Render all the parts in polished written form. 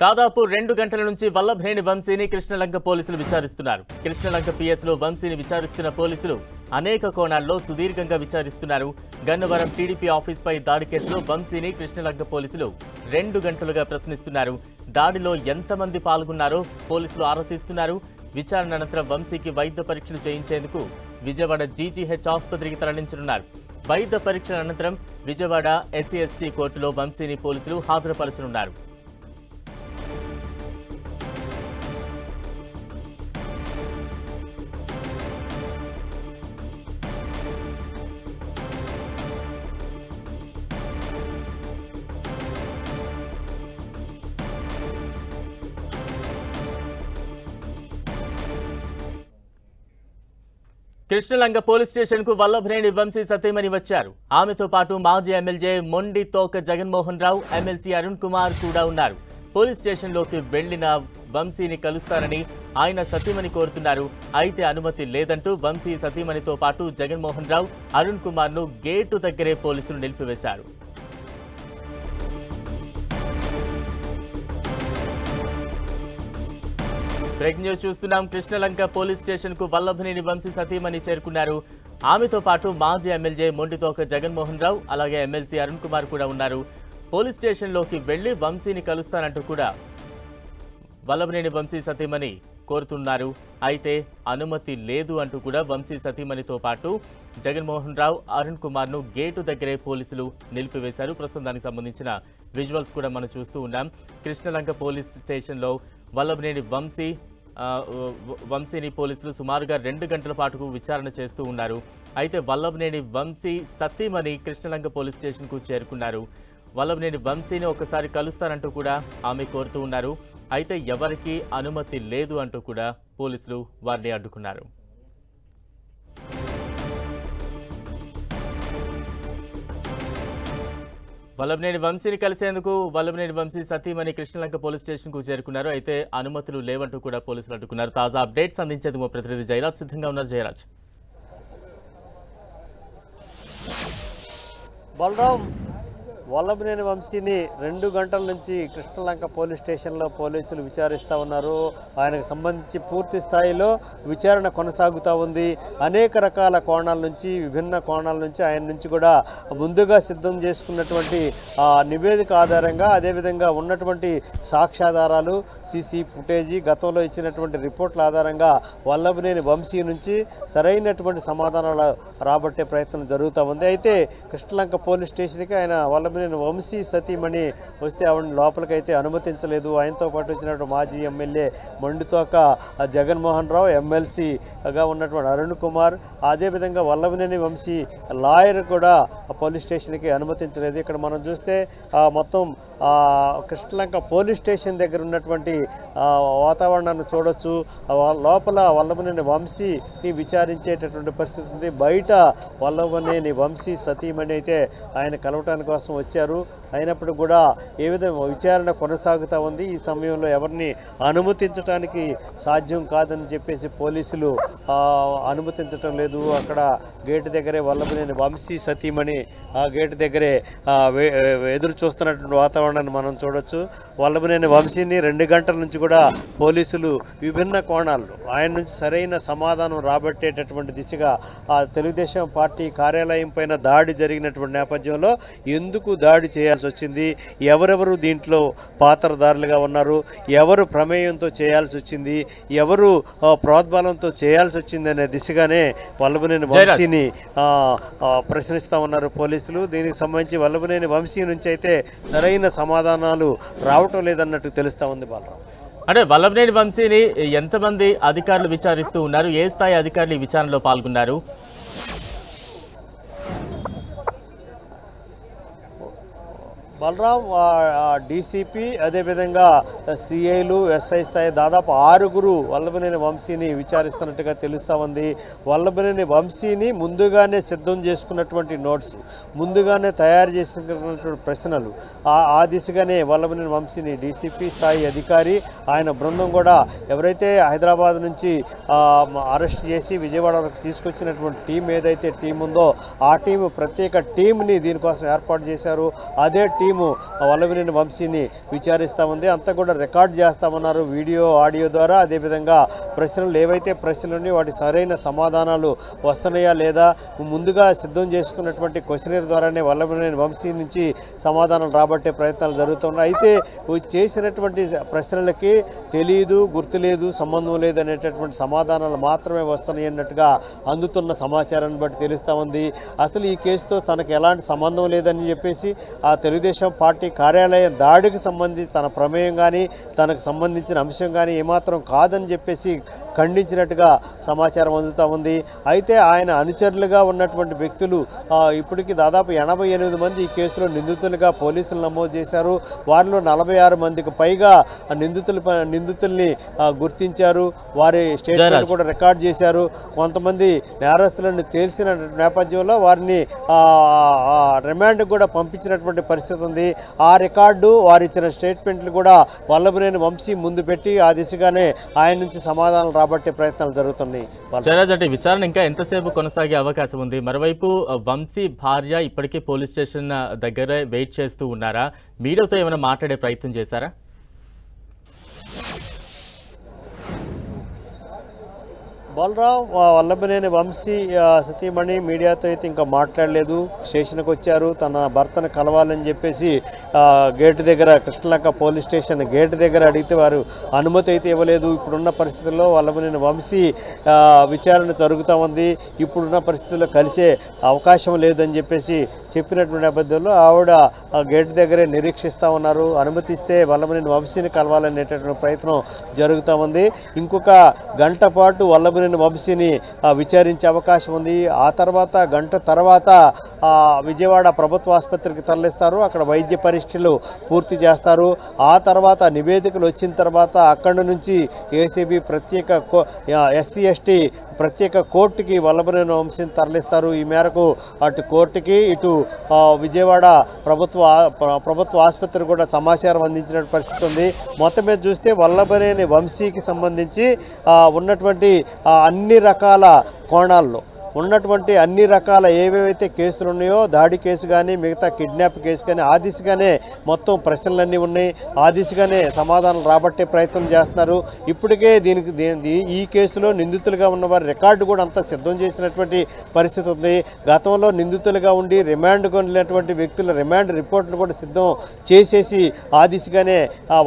దాదాపు 2 గంటల నుంచి వల్లభనేని వంశీని కృష్ణలంక పోలీసులు విచారిస్తున్నారు. కృష్ణలంక పిఎస్లో వంశీని విచారిస్తున్న పోలీసులు అనేక కోణాల్లో సుదీర్ఘంగా విచారిస్తున్నారు. గన్నవరం టీడీపీ ఆఫీస్పై దాడి కేసులో వంశీని కృష్ణలంక పోలీసులు 2 గంటలుగా ప్రశ్నిస్తున్నారు. దాడిలో ఎంతమంది పాల్గొన్నారో పోలీసులు ఆరా తీస్తున్నారు. విచారణ అనంతరం వంశీకి వైద్య పరీక్షలు చేయించేందుకు విజయవాడ జీజీహెచ్ ఆసుపత్రికి తరలించనున్నారు. వైద్య పరీక్షల అనంతరం విజయవాడ ఎస్సీ/ఎస్టీ కోర్టులో వంశీని పోలీసులు హాజరుపరచనున్నారు. కృష్ణలంక పోలీస్ స్టేషన్ కు వల్లభనేని వంశీ సతీమణి వచ్చారు. ఆమెతో పాటు మాజీ ఎమ్మెల్యే మొండి తోక జగన్మోహన్ రావు, ఎమ్మెల్సీ అరుణ్ కుమార్ కూడా ఉన్నారు. పోలీస్ స్టేషన్లోకి వెళ్లిన వంశీని కలుస్తారని ఆయన సతీమణి కోరుతున్నారు. అయితే అనుమతి లేదంటూ వంశీ సతీమణితో పాటు జగన్మోహన్ రావు, అరుణ్ కుమార్ ను గేటు దగ్గరే పోలీసులు నిలిపివేశారు. బ్రేకింగ్ న్యూస్ చూస్తున్నాం. కృష్ణలంక పోలీస్ స్టేషన్ కు వల్లభనేని వంశీ సతీమణి చేరుకున్నారు. ఆమెతో పాటు మాజీ ఎమ్మెల్యే మొండితోక జగన్మోహన్ రావు, అలాగే ఎమ్మెల్సీ అరుణ్ కుమార్ కూడా ఉన్నారు. పోలీస్ స్టేషన్లోకి వెళ్లి వంశీని కలుస్తానంటూ కూడా వల్లభనేని వంశీ సతీమణి కోరుతున్నారు. అయితే అనుమతి లేదు అంటూ కూడా వంశీ సతీమణితో పాటు జగన్మోహన్ రావు, అరుణ్ కుమార్ ను గేటు దగ్గరే పోలీసులు నిలిపివేశారు. ప్రస్తుతం దానికి సంబంధించిన విజువల్స్ కూడా మనం చూస్తూ ఉన్నాం. కృష్ణలంక పోలీస్ స్టేషన్లో వల్లభనేని వంశీని పోలీసులు సుమారుగా 2 గంటల పాటు విచారణ చేస్తూ ఉన్నారు. అయితే వల్లభనేని వంశీ సతీమణి కృష్ణలంక పోలీస్ స్టేషన్కు చేరుకున్నారు. వల్లభనేని వంశీని ఒకసారి కలుస్తారంటూ కూడా ఆమె కోరుతూ ఉన్నారు. అయితే ఎవరికీ అనుమతి లేదు అంటూ కూడా పోలీసులు వారిని అడ్డుకున్నారు. వల్లభనేని వంశీని కలిసేందుకు వల్లభనేని వంశీ సతీమణి కృష్ణలంక పోలీస్ స్టేషన్ కు చేరుకున్నారు. అయితే అనుమతులు లేవంటూ కూడా పోలీసులు అడ్డుకున్నారు. తాజా అప్డేట్స్ అందించేందుకు మా ప్రతినిధి జయరాజ్ సిద్ధంగా ఉన్నారు. జయరాజ్. బలరాం, వల్లభనేని వంశీని 2 గంటల నుంచి కృష్ణలంక పోలీస్ స్టేషన్లో పోలీసులు విచారిస్తూ ఉన్నారు. ఆయనకు సంబంధించి పూర్తి స్థాయిలో విచారణ కొనసాగుతూ ఉంది. అనేక రకాల కోణాల నుంచి, విభిన్న కోణాల నుంచి ఆయన నుంచి కూడా ముందుగా సిద్ధం చేసుకున్నటువంటి నివేదిక ఆధారంగా, అదేవిధంగా ఉన్నటువంటి సాక్ష్యాధారాలు, సీసీ ఫుటేజీ, గతంలో ఇచ్చినటువంటి రిపోర్ట్ల ఆధారంగా వల్లభనేని వంశీ నుంచి సరైనటువంటి సమాధానాలు రాబట్టే ప్రయత్నం జరుగుతూ ఉంది. అయితే కృష్ణలంక పోలీస్ స్టేషన్కి ఆయన వల్లభనేని వంశీ సతీమణి వస్తే ఆవిడ లోపలికైతే అనుమతించలేదు. ఆయనతో పాటు వచ్చినటువంటి మాజీ ఎమ్మెల్యే మొండితోక జగన్మోహన్ రావు, ఎమ్మెల్సీగా ఉన్నటువంటి అరుణ్ కుమార్, అదేవిధంగా వల్లభనేని వంశీ లాయర్ కూడా పోలీస్ స్టేషన్కి అనుమతించలేదు. ఇక్కడ మనం చూస్తే మొత్తం కృష్ణలంక పోలీస్ స్టేషన్ దగ్గర ఉన్నటువంటి వాతావరణాన్ని చూడొచ్చు. లోపల వల్లభనేని వంశీని విచారించేటటువంటి పరిస్థితి ఉంది. బయట వల్లభనేని వంశీ సతీమణి అయితే ఆయన కలవటానికి కోసం వచ్చారు. అయినప్పుడు కూడా ఏ విధంగా విచారణ కొనసాగుతూ ఉంది. ఈ సమయంలో ఎవరిని అనుమతించడానికి సాధ్యం కాదని చెప్పేసి పోలీసులు అనుమతించటం లేదు. అక్కడ గేటు దగ్గరే వల్లభనేని వంశీ సతీమణి ఆ గేటు దగ్గరే ఎదురు చూస్తున్నటువంటి వాతావరణాన్ని మనం చూడొచ్చు. వల్లభనేని వంశీని 2 గంటల నుంచి కూడా పోలీసులు విభిన్న కోణాల్లో ఆయన నుంచి సరైన సమాధానం రాబట్టేటటువంటి దిశగా తెలుగుదేశం పార్టీ కార్యాలయం పైన దాడి జరిగినటువంటి నేపథ్యంలో ఎందుకు దాడి చేయాల్సి వచ్చింది, ఎవరెవరు దీంట్లో పాత్రధారులుగా ఉన్నారు, ఎవరు ప్రమేయంతో చేయాల్సి వచ్చింది, ఎవరు ప్రోద్బలంతో చేయాల్సి వచ్చింది అనే దిశగానే వల్లభనేని వంశీని ప్రశ్నిస్తూ ఉన్నారు పోలీసులు. దీనికి సంబంధించి వల్లభనేని వంశీ నుంచి అయితే సరైన సమాధానాలు రావటం లేదన్నట్టు తెలుస్తూ ఉంది. బాలరావు, అంటే వల్లభనేని వంశీని ఎంతమంది అధికారులు విచారిస్తూ ఉన్నారు? ఏ స్థాయి అధికారులు ఈ విచారణలో పాల్గొన్నారు? బలరాం, డీసీపీ, అదేవిధంగా సిఐలు, ఎస్ఐ స్థాయి దాదాపు 6 వల్లభనేని వంశీని విచారిస్తున్నట్టుగా తెలుస్తూ ఉంది. వల్లభనేని వంశీని ముందుగానే సిద్ధం చేసుకున్నటువంటి నోట్స్, ముందుగానే తయారు చేసుకున్నటువంటి ప్రశ్నలు, ఆ దిశగానే వల్లభనేని వంశీని డీసీపీ స్థాయి అధికారి, ఆయన బృందం కూడా ఎవరైతే హైదరాబాద్ నుంచి అరెస్ట్ చేసి విజయవాడ వరకు తీసుకొచ్చినటువంటి టీం ఏదైతే టీం ఉందో ఆ టీం ప్రత్యేక టీంని దీనికోసం ఏర్పాటు చేశారు. అదే టీం టీము వల్లభనేని వంశీని విచారిస్తూ ఉంది. అంతా కూడా రికార్డ్ చేస్తామన్నారు వీడియో ఆడియో ద్వారా. అదేవిధంగా ప్రశ్నలు ఏవైతే ప్రశ్నలు ఉన్నాయో వాటి సరైన సమాధానాలు వస్తున్నాయా లేదా ముందుగా సిద్ధం చేసుకున్నటువంటి క్వశ్చనర్ ద్వారానే వల్లభనేని వంశీ నుంచి సమాధానం రాబట్టే ప్రయత్నాలు జరుగుతున్నాయి. అయితే చేసినటువంటి ప్రశ్నలకి తెలియదు, గుర్తులేదు, సంబంధం లేదు అనేటటువంటి సమాధానాలు మాత్రమే వస్తున్నాయి అన్నట్టుగా అందుతున్న సమాచారాన్ని బట్టి తెలుస్తూ ఉంది. అసలు ఈ కేసుతో తనకు ఎలాంటి సంబంధం లేదని చెప్పేసి ఆ తెలుగుదేశం పార్టీ కార్యాలయం దాడికి సంబంధించి తన ప్రమేయం కానీ తనకు సంబంధించిన అంశం కానీ ఏమాత్రం కాదని చెప్పేసి ఖండించినట్టుగా సమాచారం అందుతూ ఉంది. అయితే ఆయన అనుచరులుగా ఉన్నటువంటి వ్యక్తులు ఇప్పటికీ దాదాపు 88 మంది ఈ కేసులో నిందితులుగా పోలీసులు నమోదు చేశారు. వారిలో 46 మందికి పైగా నిందితుల్ని గుర్తించారు. వారి స్టేట్మెంట్ కూడా రికార్డ్ చేశారు. కొంతమంది నేరస్తులను తేల్చిన నేపథ్యంలో వారిని రిమాండ్ కూడా పంపించినటువంటి పరిస్థితి ఉంది. ఆ రికార్డు వారు ఇచ్చిన స్టేట్మెంట్లు కూడా వల్లభనేని వంశీ ముందు పెట్టి ఆ దిశగానే ఆయన నుంచి సమాధానం రాబట్టే ప్రయత్నాలు జరుగుతున్నాయి. విచారణ ఇంకా ఎంతసేపు కొనసాగే అవకాశం ఉంది? మరోవైపు వంశీ భార్య ఇప్పటికీ పోలీస్ స్టేషన్ దగ్గర వెయిట్ చేస్తూ ఉన్నారా? మీడియాతో ఏమైనా మాట్లాడే ప్రయత్నం చేశారా? బలరాం వల్లభనేని వంశీ సతీమణి మీడియాతో అయితే ఇంకా మాట్లాడలేదు. స్టేషన్కి వచ్చారు, తన భర్తను కలవాలని చెప్పేసి గేటు దగ్గర కృష్ణలంక పోలీస్ స్టేషన్ గేటు దగ్గర అడిగితే వారు అనుమతి అయితే ఇవ్వలేదు. ఇప్పుడున్న పరిస్థితుల్లో వల్లభనేని వంశీ విచారణ జరుగుతూ ఉంది, ఇప్పుడున్న పరిస్థితుల్లో కలిసే అవకాశం లేదని చెప్పేసి చెప్పినటువంటి నేపథ్యంలో ఆవిడ గేటు దగ్గరే నిరీక్షిస్తూ ఉన్నారు. అనుమతిస్తే వల్లభనేని వంశీని కలవాలనేటటువంటి ప్రయత్నం జరుగుతూ ఉంది. ఇంకొక గంట పాటు వల్లభనేని వంశీని విచారించే అవకాశం ఉంది. ఆ తర్వాత గంట తర్వాత విజయవాడ ప్రభుత్వ ఆసుపత్రికి తరలిస్తారు. అక్కడ వైద్య పరీక్షలు పూర్తి చేస్తారు. ఆ తర్వాత నివేదికలు వచ్చిన తర్వాత అక్కడి నుంచి ఏసీబీ ప్రత్యేక ఎస్సీ ఎస్టీ ప్రత్యేక కోర్టుకి వల్లభనేని వంశీని తరలిస్తారు. ఈ మేరకు అటు కోర్టుకి ఇటు విజయవాడ ప్రభుత్వ ఆసుపత్రి కూడా సమాచారం అందించిన పరిస్థితి ఉంది. మొత్తం మీద చూస్తే వల్లభనేని వంశీకి సంబంధించి ఉన్నటువంటి అన్ని రకాల కోణాల్లో ఉన్నటువంటి అన్ని రకాల ఏవేవైతే కేసులు ఉన్నాయో దాడి కేసు కానీ మిగతా కిడ్నాప్ కేసు కానీ ఆ దిశగానే మొత్తం ప్రశ్నలన్నీ ఉన్నాయి. ఆ దిశగానే సమాధానం రాబట్టే ప్రయత్నం చేస్తున్నారు. ఇప్పటికే ఈ కేసులో నిందితులుగా ఉన్నవారి రికార్డు కూడా అంతా సిద్ధం చేసినటువంటి పరిస్థితి ఉంది. గతంలో నిందితులుగా ఉండి రిమాండ్ కొన్నటువంటి వ్యక్తుల రిమాండ్ రిపోర్టులు కూడా సిద్ధం చేసేసి ఆ దిశగానే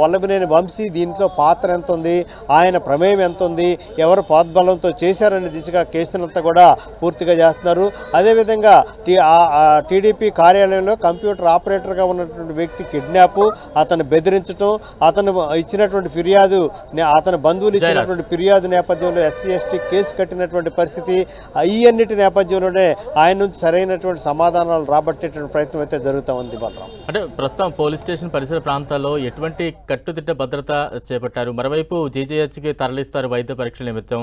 వల్లభనేని వంశీ దీంట్లో పాత్ర ఎంత ఉంది, ఆయన ప్రమేయం ఎంత ఉంది, ఎవరు ప్రోద్బలంతో చేశారనే దిశగా కేసునంతా కూడా పూర్తిగా చేస్తున్నారు. అదేవిధంగా టీడీపీ కార్యాలయంలో కంప్యూటర్ ఆపరేటర్గా ఉన్నటువంటి వ్యక్తి కిడ్నాప్, అతను బెదిరించడం, అతను ఇచ్చినటువంటి ఫిర్యాదు, అతని బంధువులు ఇచ్చినటువంటి ఫిర్యాదు నేపథ్యంలో ఎస్సీ ఎస్టీ కేసు కట్టినటువంటి పరిస్థితి, ఈ అన్నిటి నేపథ్యంలోనే ఆయన నుంచి సరైనటువంటి సమాధానాలు రాబట్టేటువంటి ప్రయత్నం అయితే జరుగుతూ ఉంది. బలరాం, అంటే ప్రస్తుతం పోలీస్ స్టేషన్ పరిసర ప్రాంతాల్లో ఎటువంటి కట్టుదిట్ట భద్రత చేపట్టారు? మరోవైపు జీజీహెచ్కి తరలిస్తారు వైద్య పరీక్షల నిమిత్తం.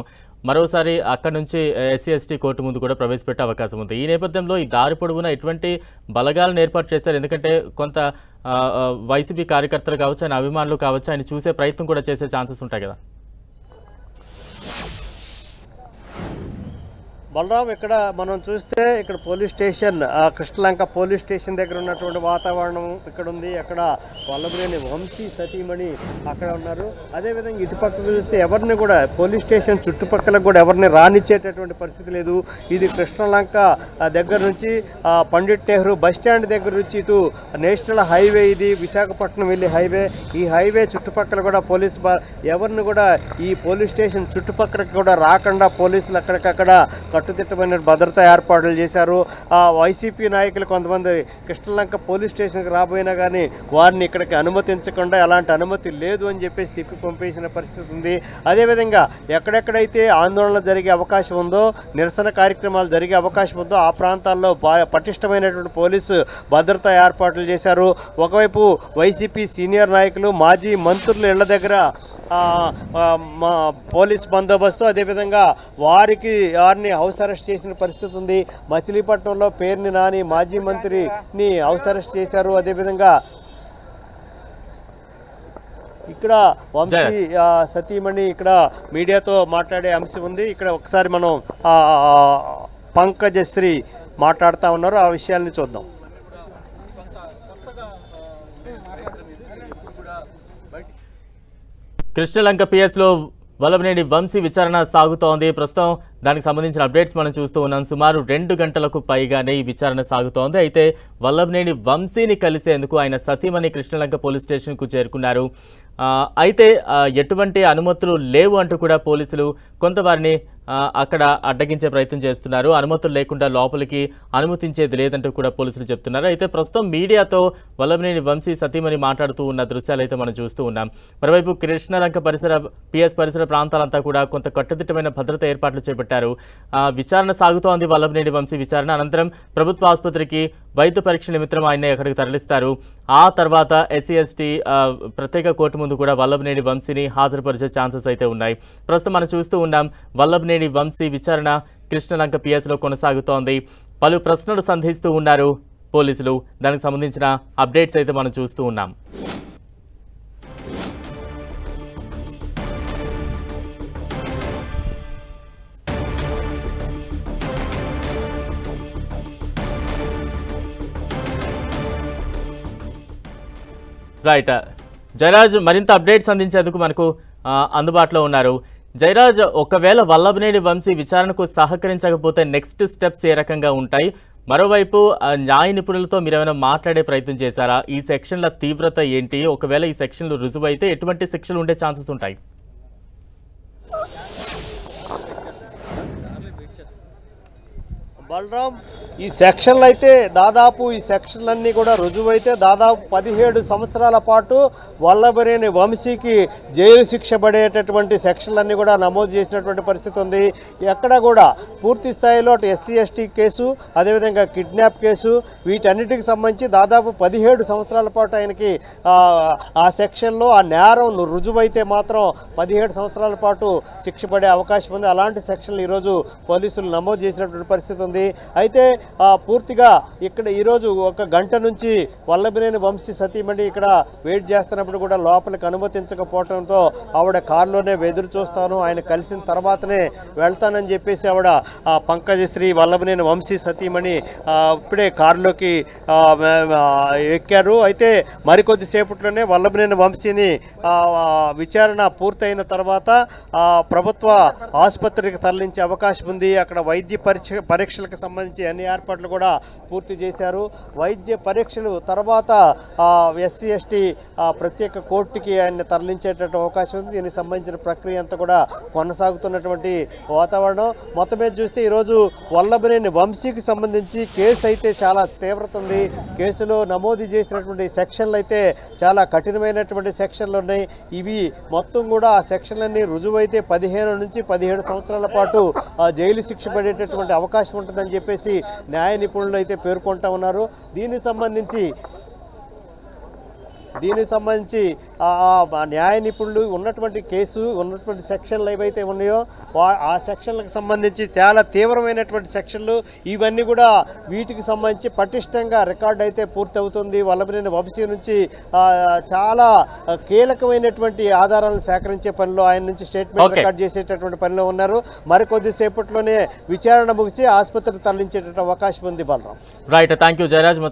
మరోసారి అక్కడి నుంచి ఎస్సీ ఎస్టీ కోర్టు ముందు కూడా ప్రవేశపెట్టే అవకాశం ఉంది. ఈ నేపథ్యంలో ఈ దారి పొడవునా ఎటువంటి బలగాలను ఏర్పాటు చేశారు? ఎందుకంటే కొంత వైసీపీ కార్యకర్తలు కావచ్చు, ఆయన అభిమానులు కావచ్చు, ఆయన చూసే ప్రయత్నం కూడా చేసే ఛాన్సెస్ ఉంటాయి కదా. బలరాం, ఇక్కడ మనం చూస్తే ఇక్కడ police station Krishnalanka police station దగ్గర ఉన్నటువంటి వాతావరణం ఇక్కడ ఉంది. అక్కడ వల్లభనేని వంశీ సతీమణి అక్కడ ఉన్నారు. అదేవిధంగా ఇటుపక్క చూస్తే ఎవరిని కూడా పోలీస్ స్టేషన్ చుట్టుపక్కల కూడా ఎవరిని రానిచ్చేటటువంటి పరిస్థితి లేదు. ఇది కృష్ణలంక దగ్గర నుంచి పండిట్ నెహ్రూ బస్ స్టాండ్ దగ్గర నుంచి ఇటు నేషనల్ హైవే, ఇది విశాఖపట్నం వెళ్ళే హైవే. ఈ హైవే చుట్టుపక్కల కూడా ఎవరిని కూడా ఈ పోలీస్ స్టేషన్ చుట్టుపక్కల కూడా రాకుండా పోలీసులు అక్కడికక్కడ కట్టుదిట్టమైన భద్రతా ఏర్పాట్లు చేశారు. వైసీపీ నాయకులు కొంతమంది కృష్ణలంక పోలీస్ స్టేషన్కి రాబోయినా కానీ వారిని ఇక్కడికి అనుమతించకుండా ఎలాంటి అనుమతి లేదు అని చెప్పేసి తిప్పి పంపేసిన పరిస్థితి ఉంది. అదేవిధంగా ఎక్కడెక్కడైతే ఆందోళన జరిగే అవకాశం ఉందో, నిరసన కార్యక్రమాలు జరిగే అవకాశం ఉందో ఆ ప్రాంతాల్లో పటిష్టమైనటువంటి పోలీసు భద్రతా ఏర్పాట్లు చేశారు. ఒకవైపు వైసీపీ సీనియర్ నాయకులు, మాజీ మంత్రులు ఇళ్ల దగ్గర పోలీస్ బందోబస్తు, అదేవిధంగా వారిని హౌస్ అరెస్ట్ చేసిన పరిస్థితి ఉంది. మచిలీపట్నంలో పేర్ని నాని మాజీ మంత్రిని హౌస్ అరెస్ట్ చేశారు. అదేవిధంగా ఇక్కడ వంశీ సతీమణి ఇక్కడ మీడియాతో మాట్లాడే అంశం ఉంది. ఇక్కడ ఒకసారి మనం పంకజశ్రీ మాట్లాడుతూ ఉన్నారు, ఆ విషయాల్ని చూద్దాం. కృష్ణలంక పిఎస్లో వల్లభనేని వంశీ విచారణ సాగుతోంది. ప్రస్తుతం దానికి సంబంధించిన అప్డేట్స్ మనం చూస్తూ ఉన్నాం. సుమారు 2 గంటలకు పైగానే ఈ విచారణ సాగుతోంది. అయితే వల్లభనేని వంశీని కలిసేందుకు ఆయన సతీమణి కృష్ణలంక పోలీస్ స్టేషన్కు చేరుకున్నారు. అయితే ఎటువంటి అనుమతులు లేవు అంటూ కూడా పోలీసులు కొంతవారిని అక్కడ అడ్డగించే ప్రయత్నం చేస్తున్నారు. అనుమతులు లేకుండా లోపలికి అనుమతించేది లేదంటూ కూడా పోలీసులు చెప్తున్నారు. అయితే ప్రస్తుతం మీడియాతో వల్లభనేని వంశీ సతీమణి మాట్లాడుతూ ఉన్న దృశ్యాలు అయితే మనం చూస్తూ ఉన్నాం. మరోవైపు కృష్ణలంక పిఎస్ పరిసర ప్రాంతాలంతా కూడా కొంత కట్టుదిట్టమైన భద్రత ఏర్పాట్లు చేపట్టారు. విచారణ సాగుతోంది. వల్లభనేని వంశీ విచారణ అనంతరం ప్రభుత్వ ఆసుపత్రికి వైద్య పరీక్ష నిమిత్తం ఆయన్ని అక్కడికి తరలిస్తారు. ఆ తర్వాత SC/ST ప్రత్యేక కోర్టు ముందు కూడా వల్లభనేని వంశీని హాజరుపరిచే ఛాన్సెస్ అయితే ఉన్నాయి. ప్రస్తుతం మనం చూస్తూ ఉన్నాం వల్లభనేని వంశీ విచారణ కృష్ణలంక పిఎస్లో కొనసాగుతోంది. పలు ప్రశ్నలు సంధిస్తూ ఉన్నారు పోలీసులు. దానికి సంబంధించిన అప్డేట్స్ అయితే మనం చూస్తూ ఉన్నాం. రైట్, జయరాజ్ మరింత అప్డేట్స్ అందించేందుకు మనకు అందుబాటులో ఉన్నారు. జయరాజ్, ఒకవేళ వల్లభనేని వంశీ విచారణకు సహకరించకపోతే నెక్స్ట్ స్టెప్స్ ఏ రకంగా ఉంటాయి? మరోవైపు న్యాయ నిపుణులతో మీరు ఏమైనా మాట్లాడే ప్రయత్నం చేశారా? ఈ సెక్షన్ల తీవ్రత ఏంటి? ఒకవేళ ఈ సెక్షన్లు రుజువైతే ఎటువంటి శిక్షలు ఉండే ఛాన్సెస్ ఉంటాయి? బలరాం, ఈ సెక్షన్లు అయితే దాదాపు ఈ సెక్షన్లన్నీ కూడా రుజువైతే దాదాపు 17 సంవత్సరాల పాటు వల్లభనేని వంశీకి జైలు శిక్ష పడేటటువంటి సెక్షన్లన్నీ కూడా నమోదు చేసినటువంటి పరిస్థితి ఉంది. ఎక్కడ కూడా పూర్తి స్థాయిలో SC/ST కేసు, అదేవిధంగా కిడ్నాప్ కేసు, వీటన్నిటికి సంబంధించి దాదాపు 17 సంవత్సరాల పాటు ఆయనకి ఆ సెక్షన్లో ఆ నేరం రుజువైతే మాత్రం 17 సంవత్సరాల పాటు శిక్ష పడే అవకాశం ఉంది. అలాంటి సెక్షన్లు ఈరోజు పోలీసులు నమోదు చేసినటువంటి పరిస్థితి ఉంది. అయితే పూర్తిగా ఇక్కడ ఈరోజు 1 గంట నుంచి వల్లభనేని వంశీ సతీమణి ఇక్కడ వెయిట్ చేస్తున్నప్పుడు కూడా లోపలికి అనుమతించకపోవడంతో ఆవిడ కారులోనే ఎదురు చూస్తాను, ఆయన కలిసిన తర్వాతనే వెళ్తానని చెప్పేసి ఆవిడ పంకజశ్రీ వల్లభనేని వంశీ సతీమణి ఇప్పుడే కారులోకి ఎక్కారు. అయితే మరికొద్దిసేపట్లోనే వల్లభనేని వంశీని విచారణ పూర్తయిన తర్వాత ప్రభుత్వ ఆసుపత్రికి తరలించే అవకాశం ఉంది. అక్కడ వైద్య పరీక్షలకు సంబంధించి అన్ని ఏర్పాట్లు కూడా పూర్తి చేశారు. వైద్య పరీక్షలు తర్వాత SC/ST ప్రత్యేక కోర్టుకి ఆయన తరలించేటటువంటి అవకాశం ఉంది. దీనికి సంబంధించిన ప్రక్రియ అంతా కూడా కొనసాగుతున్నటువంటి వాతావరణం. మొత్తం మీద చూస్తే ఈరోజు వల్లభనేని వంశీకి సంబంధించి కేసు అయితే చాలా తీవ్రత ఉంది. కేసులో నమోదు చేసినటువంటి సెక్షన్లు అయితే చాలా కఠినమైనటువంటి సెక్షన్లు ఉన్నాయి. ఇవి మొత్తం కూడా ఆ సెక్షన్లన్నీ రుజువైతే 15 నుంచి 17 సంవత్సరాల పాటు జైలు శిక్ష పడేటటువంటి అవకాశం ఉంటుందని చెప్పేసి న్యాయ నిపుణులు అయితే పేర్కొంటా ఉన్నారు. దీనికి సంబంధించి న్యాయ నిపుణులు ఉన్నటువంటి కేసు ఉన్నటువంటి సెక్షన్లు ఏవైతే ఉన్నాయో ఆ సెక్షన్లకు సంబంధించి చాలా తీవ్రమైనటువంటి సెక్షన్లు ఇవన్నీ కూడా వీటికి సంబంధించి పటిష్టంగా రికార్డు అయితే పూర్తవుతుంది. వల్లభనేని వంశీ నుంచి చాలా కీలకమైనటువంటి ఆధారాలను సేకరించే పనిలో ఆయన నుంచి స్టేట్మెంట్ రికార్డ్ చేసేటటువంటి పనిలో ఉన్నారు. మరికొద్దిసేపట్లోనే విచారణ ముగిసి ఆసుపత్రికి తరలించేటటువంటి అవకాశం ఉంది. Balaram, right, thank you Jayaraj.